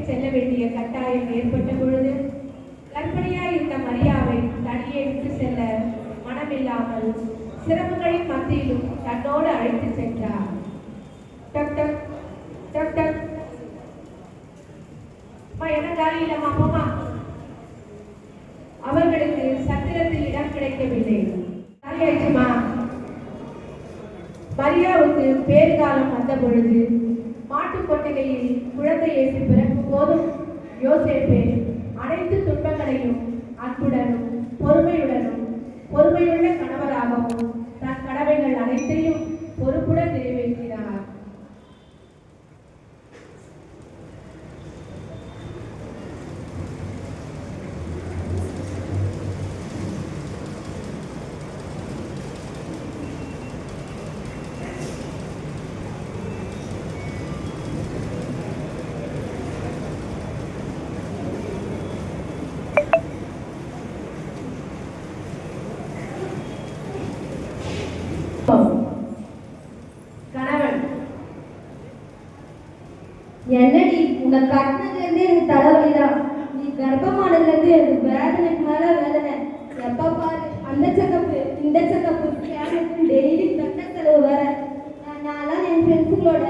செல்ல வேண்டிய கட்டாயம் ஏற்பட்ட பொழுது கர்ப்பிணியாய் இருந்த மரியாவை தனியே விட்டு செல்ல மனமில்லாமல் சிரமங்களின் மத்தியிலும் தன்னோடு அழைத்து சென்றார். டாக்டர் டாக்டர் என்ன காலி இல்லம்மா போமா. அவர்களுக்கு சத்திரத்தில் இடம் கிடைக்கவில்லை. காலியாயிடுச்சுமா. மரியாவுக்கு பேறுகாலம் வந்த பொழுது மாட்டுக் கொட்டகையில் குழந்தை இயேசு பிறக்கும் போதும் யோசேப்பு அனைத்து துன்பங்களையும் அன்புடனும் பொறுமையுள்ள கணவராகவும் தன் கடமைகள் அனைத்தையும் பொறுப்புடன் நிறைவேற்றினார். கணவன் என்னடி உன்னை கட்டினதுல இருந்து எனக்கு தலைவலிதான். நீ கர்ப்பமானதுல இருந்து எனக்கு வேதனைக்கு மேல வேதனை. எப்ப பாரு அந்த செக்கப்பு இந்த செக்கப்பு டெய்லி கட்ட செலவு வேற. நான்லாம் என் ஃப்ரெண்ட்ஸுங்களோட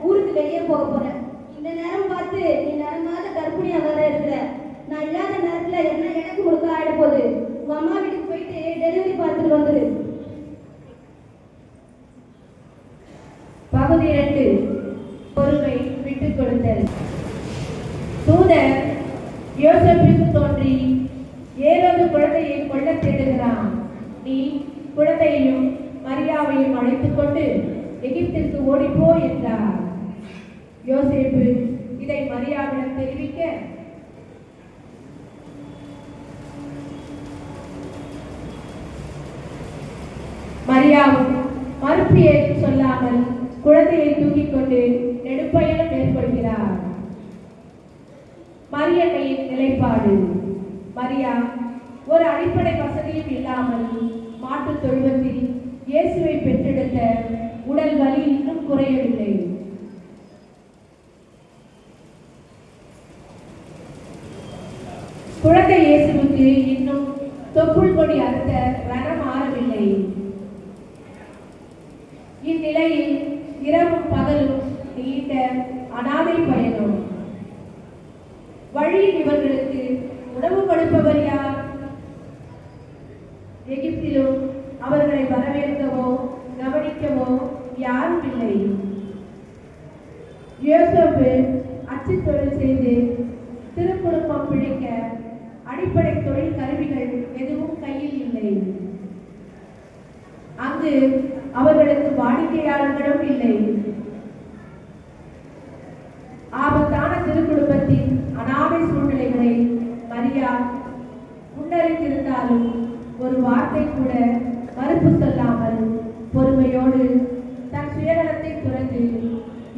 ஊருக்கு வெளியே போக போறேன். இந்த நேரம் பார்த்து நீ நடமாத கர்ப்பிணியா வேற இருக்கிற. நான் இல்லாத நேரத்துல என்ன எனக்கு முழுக்க ஆயிட போகுது. உங்க அம்மா வீட்டுக்கு போயிட்டு டெலிவரி பார்த்துட்டு வந்துடு. பகுதி 2. பொறுமை விட்டுக் கொடுத்தல். தூதர் யோசேப்புக்கு தோன்றி ஏரோது குழந்தையை கொல்ல தேடுகிறான். நீ குழந்தையையும் மரியாவையும் அழைத்துக் கொண்டு எகிப்திற்கு ஓடிப்போ என்றார். யோசேப்பு இதை மரியாவிடம் தெரிவிக்க மரியாவும் மறுப்பு ஏதும் சொல்லாமல் குழந்தையை தூக்கிக் கொண்டு நெடுப்பயணம் மேற்கொள்கிறார். மரியன்னையின் நிலைப்பாடு. மரியா ஒரு அடிப்படை வசதியும் இல்லாமல் மாட்டுத் தொழுவத்தில் இயேசுவை பெற்றெடுத்த உடல் வலி இன்னும் குறையவில்லை. குழந்தை இயேசுவுக்கு இன்னும் தொப்புள் கொடி அறுத்த ரணம் ஆறவில்லை. இந்நிலையில் இரவும் பகலும் நீண்ட அனாதை பயணம். வழியில் இவர்களுக்கு உணவு கொடுப்பவர் யார்? எகிப்திலும் அவர்களை வரவேற்கவோ கவனிக்கவோ யாரும் இல்லை. யோசேப்பு அச்சு தொழில் செய்து திருக்குடும்பம் பிழைக்க அடிப்படை தொழில் கருவிகள் எதுவும் கையில் இல்லை. அங்கு அவர்களுக்கு வாடிக்கையாளர்களும் இல்லை. ஆபத்தான திருக்குடும்பத்தின் அனாதை சூழ்நிலைகளை மரியா முன்னறிந்திருந்தாலும் ஒரு வார்த்தை கூட மறுப்பு சொல்லாமல் பொறுமையோடு தன் சுயநலத்தை துறந்து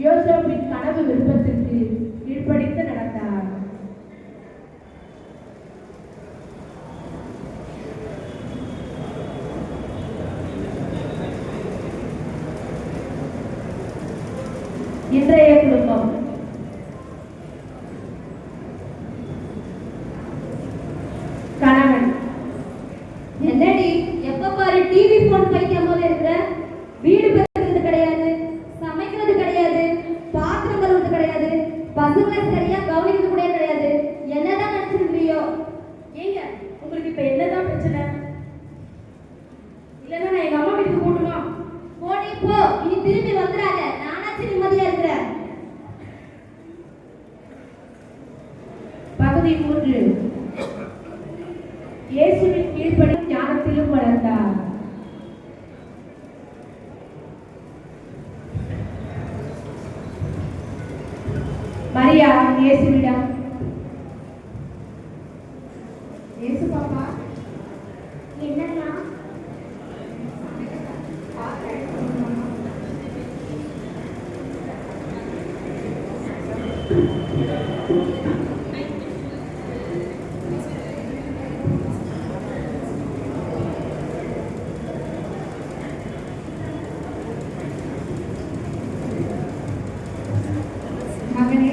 யோசேப்பின் கனவு விருப்பத்திற்கு கீழ்ப்படித்து நடந்தார். இன்றைய குடும்பம். கணவன் என்னடி எப்ப பாரு டிவி போன் பைத்தியம் போல இருக்கிற. வீடு பெருக்கிறது கிடையாது, சமைக்கிறது கிடையாது, பாத்திரம் கழுவுறது கிடையாது, பசங்களை சரியா கவனிக்கிறது கூட கிடையாது. என்னதான் நினைச்சிருக்கிறியோ? ஏங்க உங்களுக்கு இப்ப என்னதான் பிரச்சனை? இல்லைன்னா நான் எங்க அம்மா வீட்டுக்கு போட்டுமா? போனே போ, இனி திரும்பி வந்துடாத. நானாச்சும் நிம்மதியா இருக்கிறேன். பகுதி 3. இயேசுவின் கீழ்ப்படி ஞானத்திலும் வளர்ந்தார். மரியா இயேசுவிடம், இயேசு பாப்பா என்னன்னா மகனே,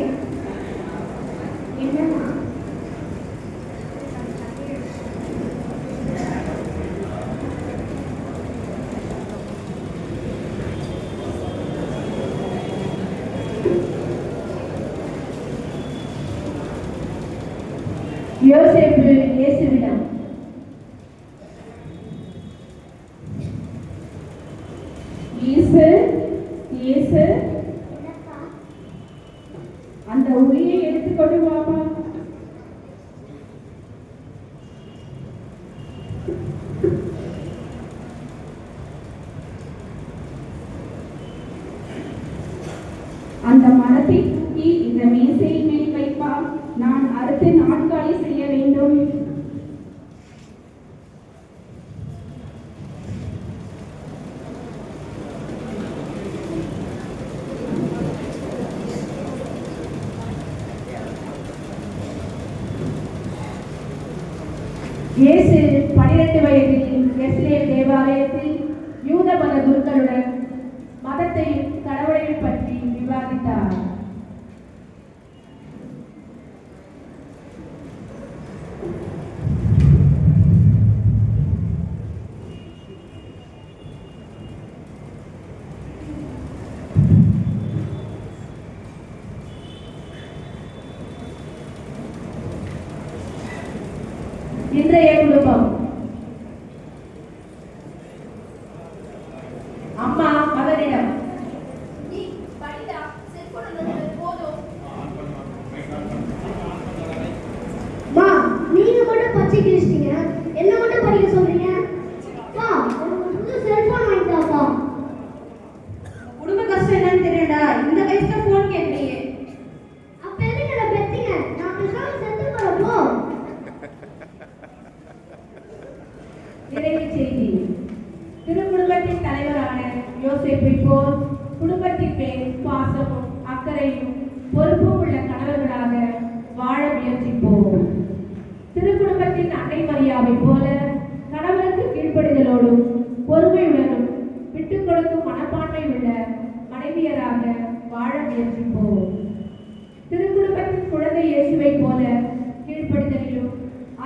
யோசேப்பு இயேசுவிடம், இயேசு இயேசு அந்த உளியை எடுத்துக்கொண்டு வாப்பா. அந்த மரத்தை தூக்கி இந்த மேசையின் மேல் வைப்பா. நான் அறுத்து நாட்காலி செய்ய வேண்டும். இயேசு 12 வயதில் எருசலேம் தேவாலயத்தில் யூத மத குருக்களுடன் மதத்தையும் கடவுளையும் பற்றி விவாதித்தார். இன்றைய குடும்பம். அம்மா மகனிடம், மா, நீங்க மட்டும் பச்சை கிழிச்சிட்டீங்க, என்ன மட்டும் படிக்க சொல்றீங்க? பா, ஒரு புது செல்போன் வாங்கிட்டாப்பா. குடும்ப கஷ்டம் என்னன்னு தெரியடா. இந்த வயசுல போன் கேட்கறீங்க. அப்ப எதுக்கு என்ன பெத்தீங்க? நான் பேசாம செத்து போறப்போ. நிறைவு செய்தி. திருக்குடும்பத்தின் தலைவரான யோசேப்பை போல் குடும்பத்தின் மேல் பாசமும் அக்கறையும் பொறுப்பும் உள்ள கணவர்களாக வாழ முயற்சிப்போம். திருக்குடும்பத்தின் அன்னை மரியாவை போல கணவருக்கு கீழ்ப்படிதலோடும் பொறுமையுடனும் விட்டுக் கொடுக்கும் மனப்பான்மை உள்ள மனைவியராக வாழ முயற்சிப்போம். திருக்குடும்பத்தின் குழந்தை இயேசுவை போல கீழ்ப்படிதலிலும்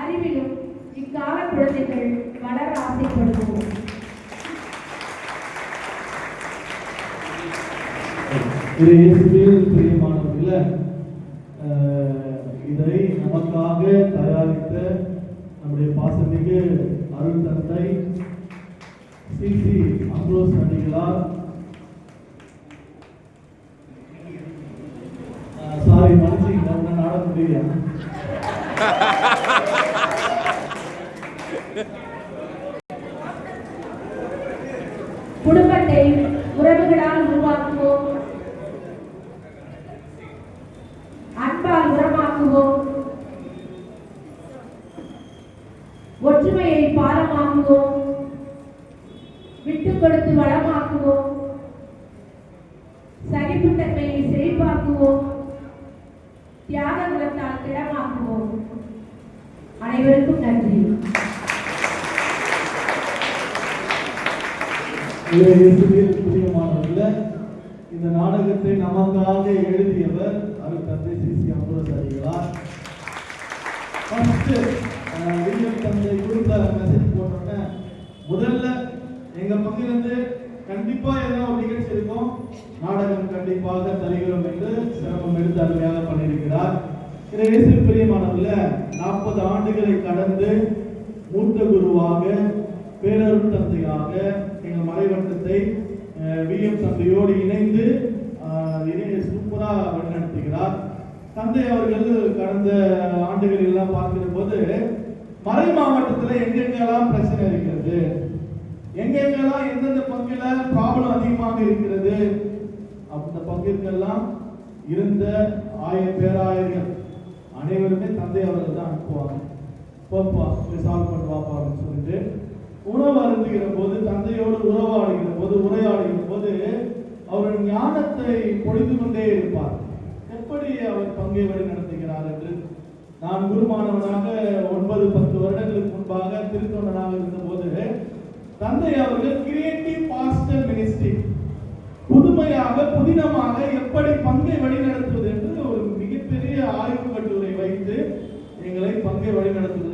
அறிவிலும் இக்கால குழந்தைகள் வளர ஆசைப்படுவோம். இயேசுவில் பிரியமானவர்களே, இதை நமக்காக தயாரித்த நம்முடைய பாசமிகு அருள் தந்தை சிசி அம்ப்ரோஸ் அடிகளார், சாரி மனுஷங்க நாட முடியல, குடும்பத்தை உறவுகளால் உருவாக்குவோம், அன்பால் உரமாக்குவோம், ஒற்றுமையை பாலமாக்குவோம், விட்டுக் கொடுத்து வளமாக்குவோம், சகிப்புத்தன்மையை செழிப்பாக்குவோம், தியாக குலத்தால் திடமாக்குவோம். அனைவருக்கும் நன்றி. இயேசுவில் பிரியமானவர்களே, இந்த நாடகத்தை நமக்காக எழுதியவர் அருள் தந்தை சிசி அம்ப்ரோஸ் அடிகளார். வில்லியம் தந்தை குரூப்ல மெசேஜ் போட்டோன்னே முதல்ல எங்க பங்கிலிருந்து கண்டிப்பா ஏதாவது ஒரு நிகழ்ச்சி இருக்கும், நாடகம் கண்டிப்பாக தருகிறோம் என்று சிரமம் எடுத்து அருமையாக பண்ணியிருக்கிறார். இயேசு பிரியமானவர்களே, 40 ஆண்டுகளை கடந்து மூத்த குருவாக பேரருள் தந்தையாக எங்கள் மலைவட்டத்தை விஎம் தந்தையோடு இணைந்து சூப்பரா வழிநடத்துகிறார். தந்தை அவர்கள் கடந்த ஆண்டுகளில் எல்லாம் பார்க்கிற போது மறை மாவட்டத்தில் எங்கெங்கெல்லாம் பிரச்சனை இருக்கிறது, எங்கெங்கெல்லாம் எந்தெந்த பங்குல ப்ராப்ளம் அதிகமாக இருக்கிறது, அந்த பங்கிற்கெல்லாம் இருந்த பேராயர்கள் அனைவருமே தந்தை அவர்கள் தான் அனுப்புவாங்க. போப்பா சால்வ் பண்ணுவாப்பா அப்படின்னு சொல்லிட்டு உணவு அருந்துகிற போது, தந்தையோடு உறவாடுகிற போது, உரையாடுகிற போது அவர் ஞானத்தை பொழிந்து கொண்டே இருப்பார். எப்படி அவர் பங்கை வழி நடத்துகிறார் என்று நான் குருமானவனாக 9-10 வருடங்களுக்கு முன்பாக திருத்தொண்டனாக இருந்தபோது தந்தை அவர்கள் கிரியேட்டிவ் பாஸ்டர் மினிஸ்ட்ரி, புதுமையாக புதினமாக எப்படி பங்கை வழி நடத்துவது என்று ஒரு மிகப்பெரிய ஆய்வு கட்டுரை வைத்து எங்களை பங்கை வழி நடத்துவது